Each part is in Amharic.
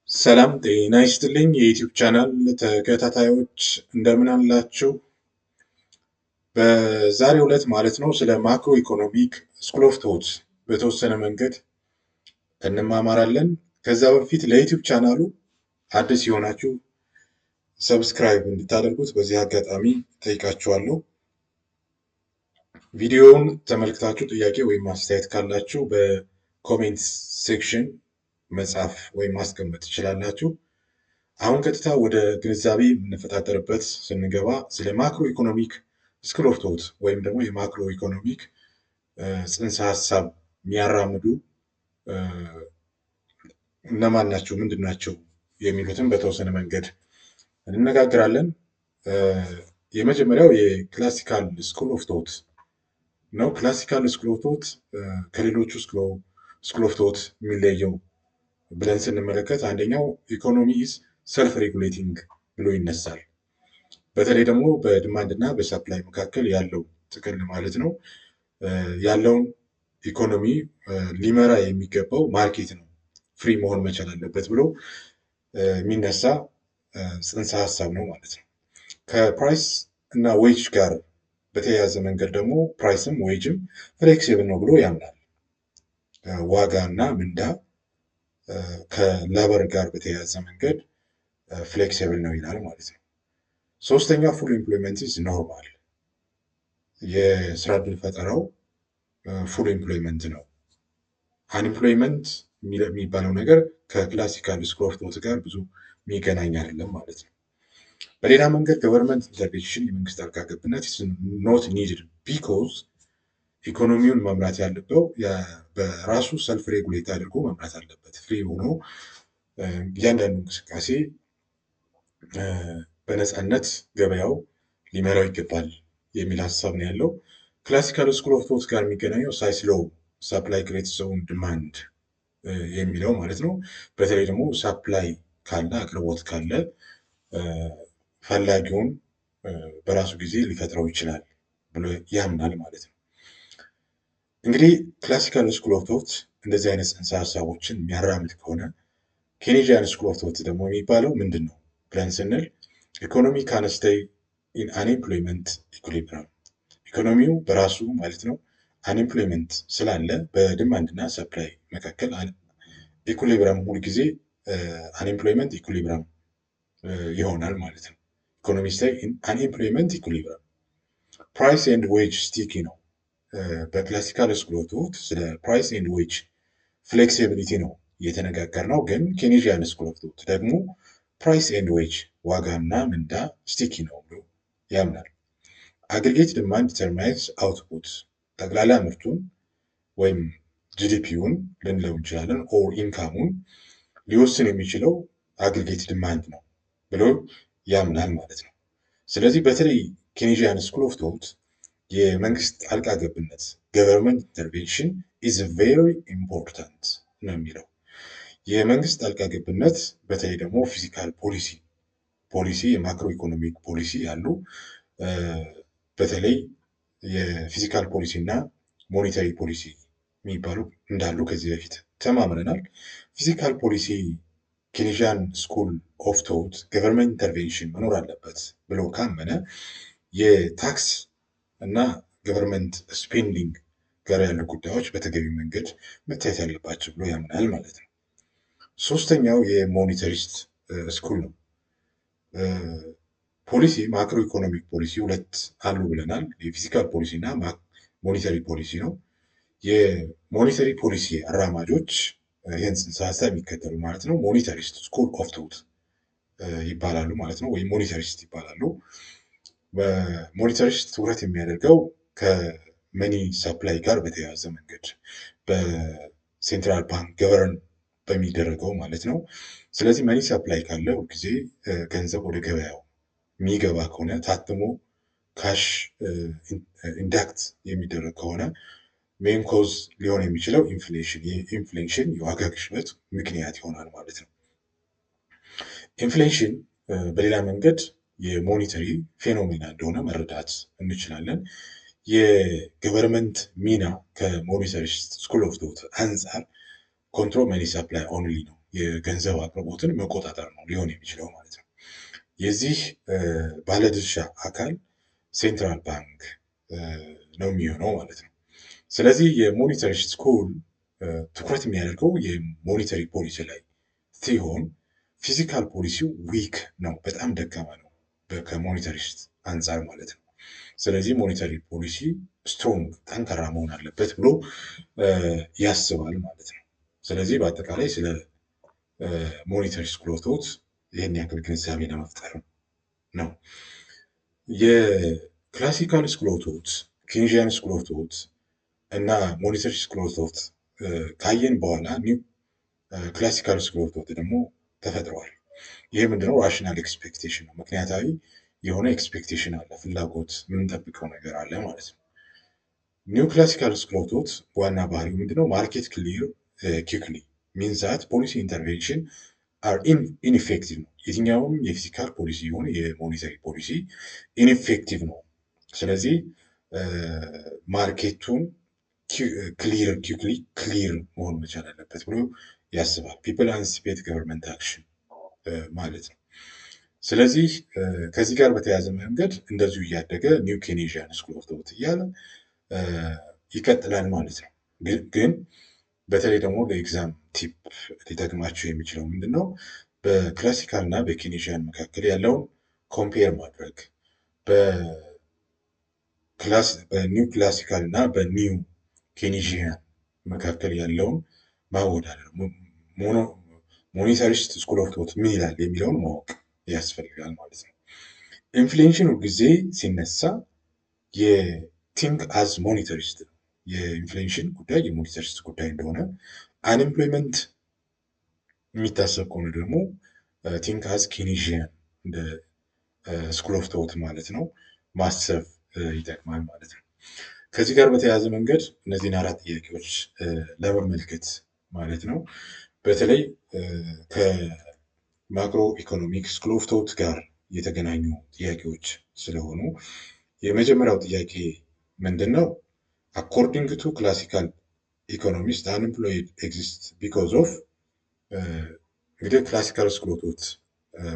ሰላም ጤና ይስጥልኝ የዩቲዩብ ቻናል ተከታታዮች እንደምን አላችሁ? በዛሬው ዕለት ማለት ነው ስለ ማክሮ ኢኮኖሚክ ስኩል ኦፍ ቶት በተወሰነ መንገድ እንማማራለን። ከዛ በፊት ለዩቲዩብ ቻናሉ አዲስ የሆናችሁ ሰብስክራይብ እንድታደርጉት በዚህ አጋጣሚ ጠይቃችኋለሁ። ቪዲዮውን ተመልክታችሁ ጥያቄ ወይም አስተያየት ካላችሁ በኮሜንት ሴክሽን መጻፍ ወይም ማስቀመጥ ትችላላችሁ። አሁን ቀጥታ ወደ ግንዛቤ የምንፈታተርበት ስንገባ ስለ ማክሮ ኢኮኖሚክ ስኩል ኦፍ ቶት ወይም ደግሞ የማክሮ ኢኮኖሚክ ጽንሰ ሀሳብ የሚያራምዱ እነማን ናቸው፣ ምንድን ናቸው የሚሉትን በተወሰነ መንገድ እንነጋገራለን። የመጀመሪያው የክላሲካል ስኩል ኦፍ ቶት ነው። ክላሲካል ስኩል ኦፍ ቶት ከሌሎቹ ስኩል ኦፍ ቶት የሚለየው ብለን ስንመለከት አንደኛው ኢኮኖሚ ኢዝ ሰልፍ ሬጉሌቲንግ ብሎ ይነሳል። በተለይ ደግሞ በዲማንድ እና በሰፕላይ መካከል ያለው ጥቅል ማለት ነው ያለውን ኢኮኖሚ ሊመራ የሚገባው ማርኬት ነው፣ ፍሪ መሆን መቻል አለበት ብሎ የሚነሳ ጽንሰ ሀሳብ ነው ማለት ነው። ከፕራይስ እና ዌጅ ጋር በተያያዘ መንገድ ደግሞ ፕራይስም ዌጅም ፍሌክሲብል ነው ብሎ ያምናል። ዋጋ እና ምንዳ ከለበር ጋር በተያያዘ መንገድ ፍሌክሲብል ነው ይላል ማለት ነው። ሶስተኛ ፉል ኤምፕሎይመንት ኢዝ ኖርማል፣ የስራ ዕድል ፈጠራው ፉል ኤምፕሎይመንት ነው። አንኤምፕሎይመንት የሚባለው ነገር ከክላሲካል ስኩል ኦፍ ቶት ጋር ብዙ የሚገናኝ አይደለም ማለት ነው። በሌላ መንገድ ገቨርንመንት ኢንተርቬንሽን የመንግስት ጣልቃ ገብነት ኖት ኒድድ ቢኮዝ ኢኮኖሚውን መምራት ያለበት በራሱ ሰልፍ ሬጉሌት አድርጎ መምራት አለበት። ፍሪ ሆኖ እያንዳንዱ እንቅስቃሴ በነፃነት ገበያው ሊመራው ይገባል የሚል ሀሳብ ነው ያለው። ክላሲካል ስኩል ኦፍ ቶት ጋር የሚገናኘው ሳይስሎው ሳፕላይ ክሬትስ ኦን ዲማንድ የሚለው ማለት ነው። በተለይ ደግሞ ሳፕላይ ካለ አቅርቦት ካለ ፈላጊውን በራሱ ጊዜ ሊፈጥረው ይችላል ብሎ ያምናል ማለት ነው። እንግዲህ ክላሲካል ስኩል ኦፍ ቶት እንደዚህ አይነት ጽንሰ ሀሳቦችን የሚያራምድ ከሆነ ኬኔጂያን ስኩል ኦፍ ቶት ደግሞ የሚባለው ምንድን ነው ብለን ስንል ኢኮኖሚ ካን ስቴይ ኢን አንኤምፕሎይመንት ኢኩሊብረም፣ ኢኮኖሚው በራሱ ማለት ነው አንኤምፕሎይመንት ስላለ በዲማንድ እና ሰፕላይ መካከል ኢኩሊብረም ሁልጊዜ አንኤምፕሎይመንት ኢኩሊብረም ይሆናል ማለት ነው። ኢኮኖሚ ስቴይ ኢን አንኤምፕሎይመንት ኢኩሊብረም። ፕራይስ ኤንድ ዌጅ ስቲኪ ነው። በክላሲካል ስኩል ኦፍ ቶት ስለ ፕራይስ ኤንድ ዌጅ ፍሌክሲቢሊቲ ነው እየተነጋገር ነው። ግን ኬኔጂያን ስኩል ኦፍ ቶት ደግሞ ፕራይስ ኤንድ ዌጅ ዋጋና ምንዳ ስቲኪ ነው ብሎ ያምናል። አግሪጌት ዲማንድ ዲተርማይንስ አውትፑት፣ ጠቅላላ ምርቱን ወይም ጂዲፒውን ልንለው እንችላለን ኦር ኢንካሙን ሊወስን የሚችለው አግሪጌት ዲማንድ ነው ብሎ ያምናል ማለት ነው። ስለዚህ በተለይ ኬኔጂያን ስኩል ኦፍ ቶት የመንግስት ጣልቃ ገብነት ገቨርንመንት ኢንተርቬንሽን ኢዝ ቬሪ ኢምፖርታንት ነው የሚለው። የመንግስት ጣልቃ ገብነት በተለይ ደግሞ ፊዚካል ፖሊሲ የማክሮ ኢኮኖሚክ ፖሊሲ ያሉ በተለይ የፊዚካል ፖሊሲ እና ሞኔታሪ ፖሊሲ የሚባሉ እንዳሉ ከዚህ በፊት ተማምረናል። ፊዚካል ፖሊሲ ኬኔጂያን ስኩል ኦፍ ቶት ገቨርንመንት ኢንተርቬንሽን መኖር አለበት ብሎ ካመነ የታክስ እና ገቨርንመንት ስፔንዲንግ ጋር ያሉ ጉዳዮች በተገቢ መንገድ መታየት ያለባቸው ብሎ ያምናል ማለት ነው። ሶስተኛው የሞኔታሪስት ስኩል ነው። ፖሊሲ ማክሮ ኢኮኖሚክ ፖሊሲ ሁለት አሉ ብለናል። የፊዚካል ፖሊሲ እና ሞኔታሪ ፖሊሲ ነው። የሞኔታሪ ፖሊሲ አራማጆች ይህን ጽንሰ ሀሳብ የሚከተሉ ማለት ነው ሞኔታሪስት ስኩል ኦፍ ቶት ይባላሉ ማለት ነው፣ ወይም ሞኔታሪስት ይባላሉ። በሞኔታሪስት ትኩረት የሚያደርገው ከመኒ ሰፕላይ ጋር በተያያዘ መንገድ በሴንትራል ባንክ ገቨርን በሚደረገው ማለት ነው። ስለዚህ መኒ ሰፕላይ ካለ ሁልጊዜ ገንዘብ ወደ ገበያው የሚገባ ከሆነ ታትሞ ካሽ ኢንዳክት የሚደረግ ከሆነ ሜን ኮዝ ሊሆን የሚችለው ኢንፍሌሽን የዋጋ ግሽበት ምክንያት ይሆናል ማለት ነው። ኢንፍሌሽን በሌላ መንገድ የሞኔተሪ ፌኖሜና እንደሆነ መረዳት እንችላለን። የገቨርንመንት ሚና ከሞኔታሪስት ስኩል ኦፍ ቶት አንጻር ኮንትሮል መኒ ሰፕላይ ኦንሊ ነው፣ የገንዘብ አቅርቦትን መቆጣጠር ነው ሊሆን የሚችለው ማለት ነው። የዚህ ባለድርሻ አካል ሴንትራል ባንክ ነው የሚሆነው ማለት ነው። ስለዚህ የሞኔታሪ ስኩል ትኩረት የሚያደርገው የሞኔታሪ ፖሊሲ ላይ ሲሆን ፊዚካል ፖሊሲው ዊክ ነው፣ በጣም ደካማ ነው ከሞኔታሪስት አንጻር ማለት ነው። ስለዚህ ሞኔታሪ ፖሊሲ ስትሮንግ ጠንካራ መሆን አለበት ብሎ ያስባል ማለት ነው። ስለዚህ በአጠቃላይ ስለ ሞኔታሪ ስኩል ኦፍ ቶት ይህን ያክል ግንዛቤ ለመፍጠር ነው። የክላሲካል ስኩል ኦፍ ቶት፣ ኬንዥያን ስኩል ኦፍ ቶት እና ሞኔታሪ ስኩል ኦፍ ቶት ካየን በኋላ ኒው ክላሲካል ስኩል ኦፍ ቶት ደግሞ ተፈጥረዋል። ይህ ምንድነው? ራሽናል ኤክስፔክቴሽን ነው። ምክንያታዊ የሆነ ኤክስፔክቴሽን አለ፣ ፍላጎት የምንጠብቀው ነገር አለ ማለት ነው። ኒው ክላሲካል ስኩል ኦፍ ቶት ዋና ባህሪው ምንድነው? ማርኬት ክሊር ኪክሊ ሚንስ ዛት ፖሊሲ ኢንተርቬንሽን አር ኢንኢፌክቲቭ ነው። የትኛውም የፊዚካል ፖሊሲ ይሁን የሞኔታሪ ፖሊሲ ኢንኢፌክቲቭ ነው። ስለዚህ ማርኬቱን ኪክሊ ክሊር መሆን መቻል አለበት ብሎ ያስባል። ፒፕል አንቲሲፔት ገቨርንመንት አክሽን ማለት ነው። ስለዚህ ከዚህ ጋር በተያያዘ መንገድ እንደዚሁ እያደገ ኒው ኬኔዥያን ስኩል ኦፍ ቶት እያለ ይቀጥላል ማለት ነው። ግን በተለይ ደግሞ ለኤግዛም ቲፕ ሊጠቅማቸው የሚችለው ምንድነው? በክላሲካል እና በኬኔዥያን መካከል ያለውን ኮምፔር ማድረግ፣ በኒው ክላሲካል እና በኒው ኬኔዥያን መካከል ያለውን ማወዳደር፣ ሞኔታሪስት ስኩል ኦፍ ቶት ምን ይላል የሚለውን ማወቅ ያስፈልጋል ማለት ነው። ኢንፍሌሽን ጊዜ ሲነሳ የቲንክ አዝ ሞኔታሪስት ነው። የኢንፍሌሽን ጉዳይ የሞኔታሪስት ጉዳይ እንደሆነ፣ አንኤምፕሎይመንት የሚታሰብ ከሆነ ደግሞ ቲንክ አዝ ኬኔዥያን እንደ ስኩል ኦፍ ቶት ማለት ነው ማሰብ ይጠቅማል ማለት ነው። ከዚህ ጋር በተያያዘ መንገድ እነዚህን 4 ጥያቄዎች ለመመልከት ማለት ነው በተለይ ከማክሮ ኢኮኖሚክ ስኩል ኦፍ ቶት ጋር የተገናኙ ጥያቄዎች ስለሆኑ የመጀመሪያው ጥያቄ ምንድን ነው? አኮርዲንግ ቱ ክላሲካል ኢኮኖሚስት አንኤምፕሎይድ ኤግዚስት ቢኮዝ ኦፍ እንግዲህ ክላሲካል ስኩል ኦፍ ቶት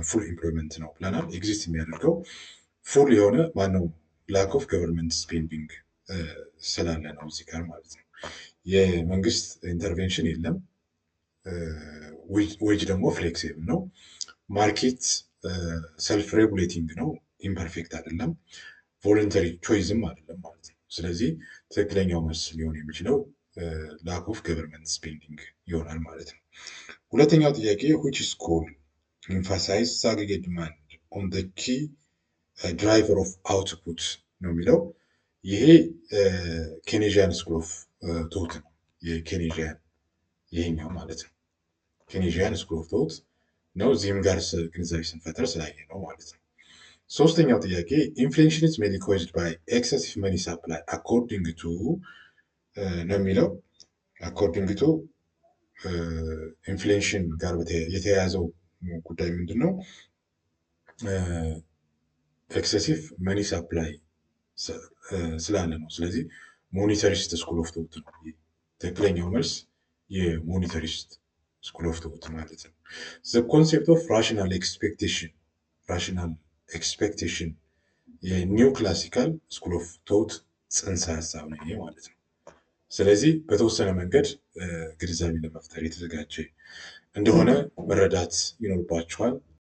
ፉል ኢምፕሎይመንት ነው ብለናል። ኤግዚስት የሚያደርገው ፉል የሆነ ማነው ላክ ኦፍ ገቨርንመንት ስፔንዲንግ ስላለ ነው እዚህ ጋር ማለት ነው። የመንግስት ኢንተርቬንሽን የለም። ዌጅ ደግሞ ፍሌክሲብል ነው። ማርኬት ሰልፍ ሬጉሌቲንግ ነው፣ ኢምፐርፌክት አይደለም። ቮለንተሪ ቾይዝም አይደለም ማለት ነው። ስለዚህ ትክክለኛው መልስ ሊሆን የሚችለው ላክ ኦፍ ገቨርንመንት ስፔንዲንግ ይሆናል ማለት ነው። ሁለተኛው ጥያቄ which school emphasize aggregate demand on the key driver of output ነው የሚለው። ይሄ ኬኔዥያን ስኩል ኦፍ ቶት ነው። የኬኔዥያን ይሄኛው ማለት ነው ኬኔዥያን ስኩል ኦፍ ቶት ነው። እዚህም ጋር ግንዛቤ ስንፈጥር ስላየ ነው ማለት ነው። ሶስተኛው ጥያቄ ኢንፍሌሽን ኢዝ ሜይንሊ ኮዝድ ባይ ኤክሰሲቭ መኒ ሰፕላይ አኮርዲንግ ቱ ነው የሚለው። አኮርዲንግ ቱ ኢንፍሌሽን ጋር የተያያዘው ጉዳይ ምንድን ነው? ኤክሰሲቭ መኒ ሰፕላይ ስላለ ነው። ስለዚህ ሞኔታሪስት ስኩል ኦፍ ቶት ነው። ትክክለኛው መልስ የሞኔታሪስት ስኩል ኦፍ ቶት ማለት ነው። ዘ ኮንሴፕት ኦፍ ራሽናል ኤክስፔክቴሽን የኒው ክላሲካል ስኩል ኦፍ ቶት ጽንሰ ሀሳብ ነው ይሄ ማለት ነው። ስለዚህ በተወሰነ መንገድ ግንዛቤ ለመፍጠር የተዘጋጀ እንደሆነ መረዳት ይኖርባችኋል።